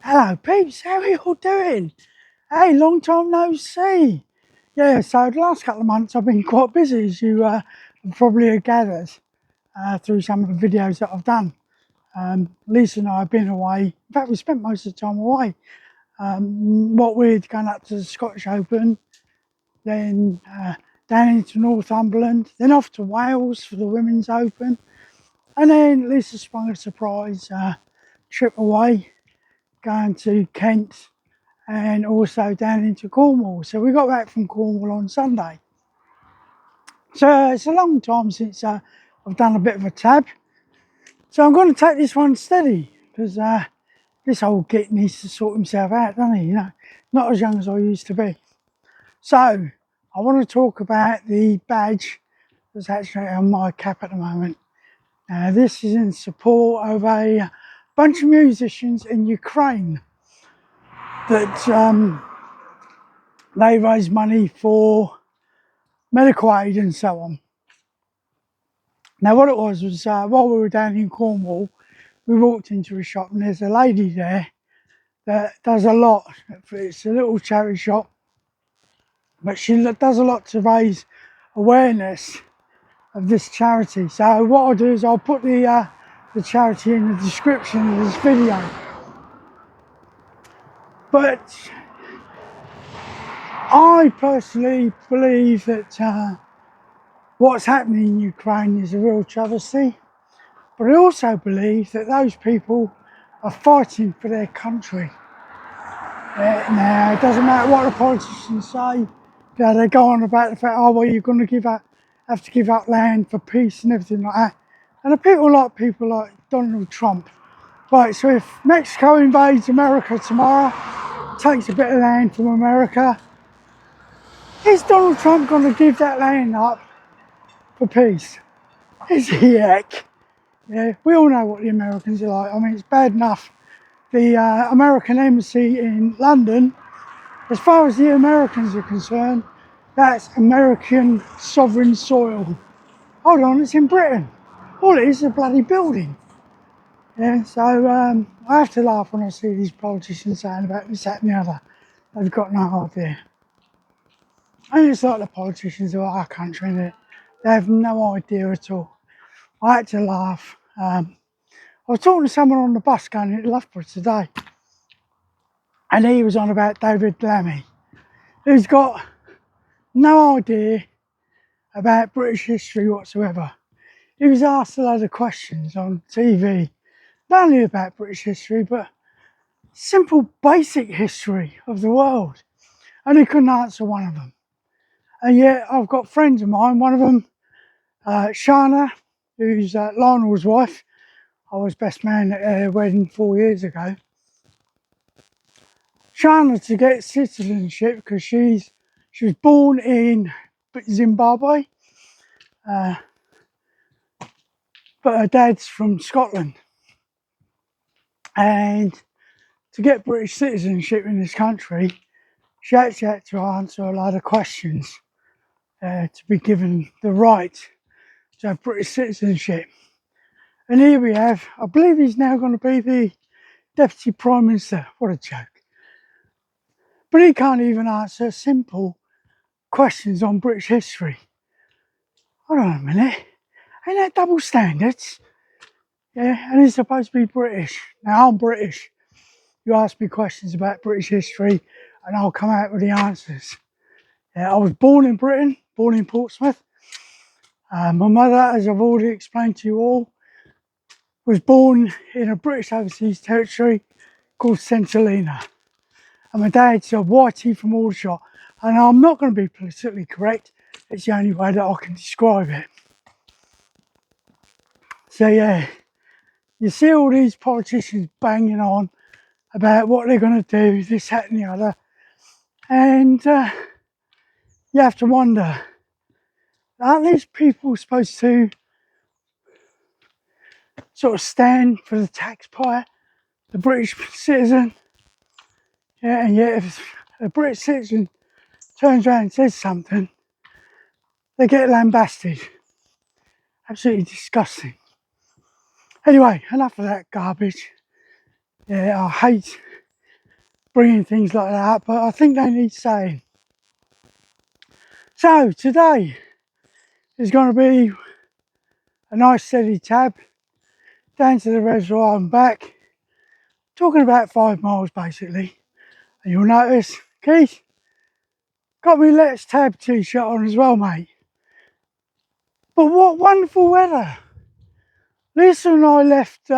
Hello peeps, how are you all doing? Hey, long time no see. Yeah, so the last couple of months I've been quite busy, as you probably have gathered through some of the videos that I've done. Lisa and I have been away. In fact, we spent most of the time away. What with going up to the Scottish Open, then down into Northumberland, then off to Wales for the Women's Open, and then Lisa sprung a surprise trip away, going to Kent and also down into Cornwall. So we got back from Cornwall on Sunday. So it's a long time since I've done a bit of a tab. So I'm going to take this one steady because this old git needs to sort himself out, doesn't he? You know, not as young as I used to be. So I want to talk about the badge that's actually on my cap at the moment. Now this is in support of a bunch of musicians in Ukraine that they raise money for medical aid and so on. Now what it was while we were down in Cornwall, we walked into a shop and there's a lady there that does a lot. It's a little charity shop, but she does a lot to raise awareness of this charity. So what I'll do is I'll put the charity in the description of this video. But I personally believe that what's happening in Ukraine is a real travesty. But I also believe that those people are fighting for their country. Now, it doesn't matter what the politicians say. You know, they go on about the fact, oh, well, you're going to have to give up land for peace and everything like that. And the people like Donald Trump. Right, so if Mexico invades America tomorrow, takes a bit of land from America, is Donald Trump going to give that land up for peace? Is he heck? Yeah, we all know what the Americans are like. I mean, it's bad enough. The American embassy in London, as far as the Americans are concerned, that's American sovereign soil. Hold on, it's in Britain. All it is a bloody building. Yeah, so I have to laugh when I see these politicians saying about this, that and the other. They've got no idea. And it's like the politicians of our country, and they have no idea at all. I had to laugh. I was talking to someone on the bus going into Loughborough today, and he was on about David Lammy, who's got no idea about British history whatsoever. He was asked a load of questions on TV, not only about British history, but simple basic history of the world, and he couldn't answer one of them. And yet I've got friends of mine, one of them, Shana, who's Lionel's wife. I was best man at her wedding 4 years ago. Shana to get citizenship because she was born in Zimbabwe, but her dad's from Scotland. And to get British citizenship in this country, she actually had to answer a lot of questions to be given the right to have British citizenship. And here we have, I believe he's now going to be the Deputy Prime Minister. What a joke. But he can't even answer simple questions on British history. Hold on a minute. Ain't that double standards? Yeah, and he's supposed to be British. Now, I'm British. You ask me questions about British history and I'll come out with the answers. Yeah, I was born in Britain, born in Portsmouth. My mother, as I've already explained to you all, was born in a British overseas territory called St Helena. And my dad's a whitey from Aldershot. And I'm not going to be politically correct. It's the only way that I can describe it. So yeah, you see all these politicians banging on about what they're going to do, this, that and the other. And you have to wonder, are these people supposed to sort of stand for the taxpayer, the British citizen? Yeah, and yet if a British citizen turns around and says something, they get lambasted. Absolutely disgusting. Anyway, enough of that garbage. Yeah, I hate bringing things like that up, but I think they need saying. So today is going to be a nice steady tab down to the reservoir and back, talking about 5 miles basically. And you'll notice, Keith, got me Let's Tab t-shirt on as well, mate. But what wonderful weather. Lisa and I left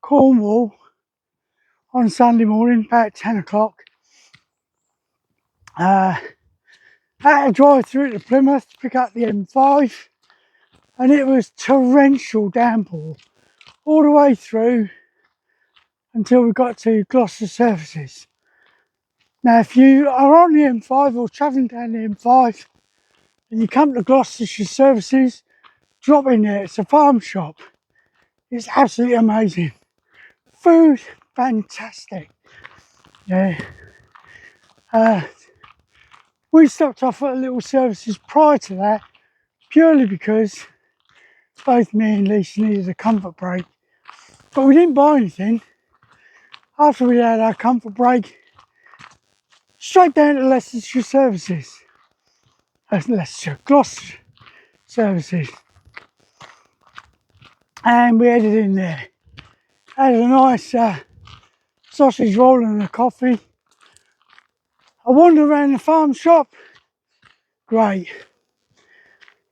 Cornwall on Sunday morning, about 10 o'clock. Had to drive through to Plymouth to pick up the M5, and it was torrential downpour all the way through until we got to Gloucester Services. Now, if you are on the M5 or travelling down the M5 and you come to Gloucestershire Services, drop in there. It's a farm shop. It's absolutely amazing. Food, fantastic. Yeah. We stopped off at little services prior to that, purely because both me and Lisa needed a comfort break. But we didn't buy anything. After we had our comfort break, straight down to Leicestershire Services. Gloucester Services. And we headed in there. Had a nice sausage roll and a coffee. I wandered around the farm shop. Great.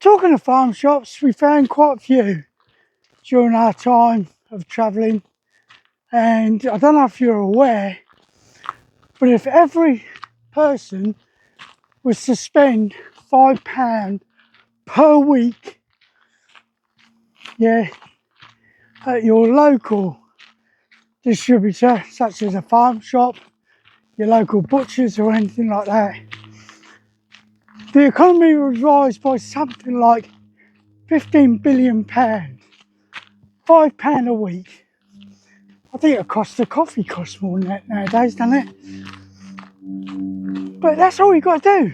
Talking of farm shops, we found quite a few during our time of travelling. And I don't know if you're aware, but if every person was to spend £5 per week, yeah, at your local distributor, such as a farm shop, your local butchers or anything like that, the economy would rise by something like £15 billion. £5 a week. I think a coffee costs more than that nowadays, doesn't it? But that's all you got to do.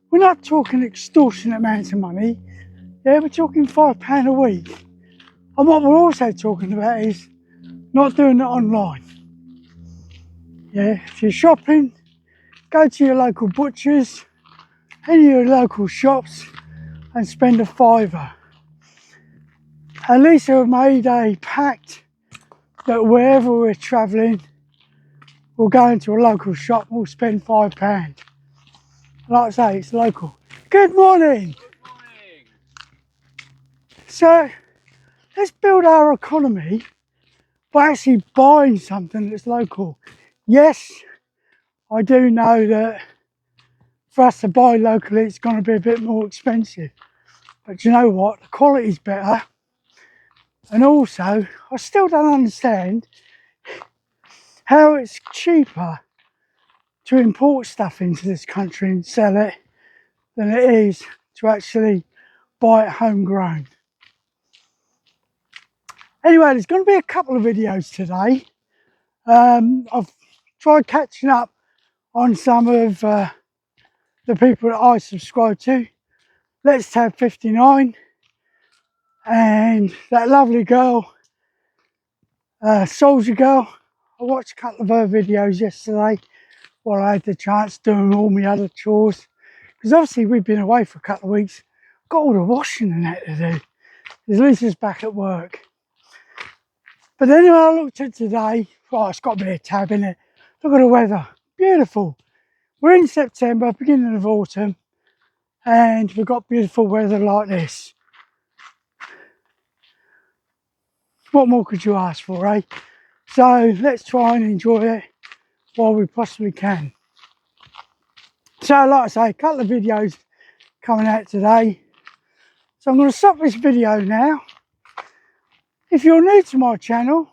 We're not talking extortionate amounts of money. Yeah, we're talking £5 a week. And what we're also talking about is not doing it online. Yeah, if you're shopping, go to your local butchers, any of your local shops, and spend a £5. At least we've made a pact that wherever we're travelling, we'll go into a local shop and we'll spend £5. Like I say, it's local. Good morning. Good morning. So, let's build our economy by actually buying something that's local. Yes, I do know that for us to buy locally, it's going to be a bit more expensive. But you know what? The quality's better. And also, I still don't understand how it's cheaper to import stuff into this country and sell it than it is to actually buy it homegrown. Anyway, there's going to be a couple of videos today. I've tried catching up on some of the people that I subscribe to. Let's Tab 59 and that lovely girl, Soldier Girl. I watched a couple of her videos yesterday while I had the chance doing all my other chores. Because obviously we've been away for a couple of weeks. Got all the washing and that to do. Because Lisa's back at work. But anyway, I looked at today. Oh, it's got to be a tab in it. Look at the weather. Beautiful. We're in September, beginning of autumn. And we've got beautiful weather like this. What more could you ask for, eh? So let's try and enjoy it while we possibly can. So like I say, a couple of videos coming out today. So I'm going to stop this video now. If you're new to my channel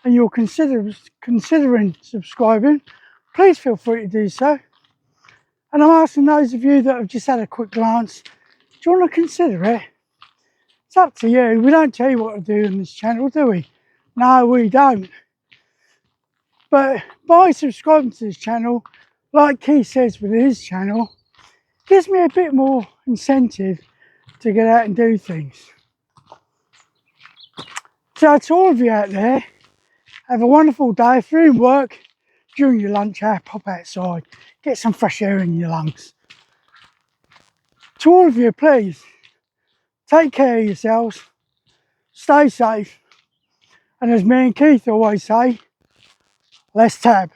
and you're considering subscribing, please feel free to do so. And I'm asking those of you that have just had a quick glance, do you want to consider it? It's up to you. We don't tell you what to do on this channel, do we? No, we don't. But by subscribing to this channel, like Keith says with his channel, gives me a bit more incentive to get out and do things. So to all of you out there, have a wonderful day. If you're in work, during your lunch hour, pop outside, get some fresh air in your lungs. To all of you, please, take care of yourselves, stay safe, and as me and Keith always say, let's tab.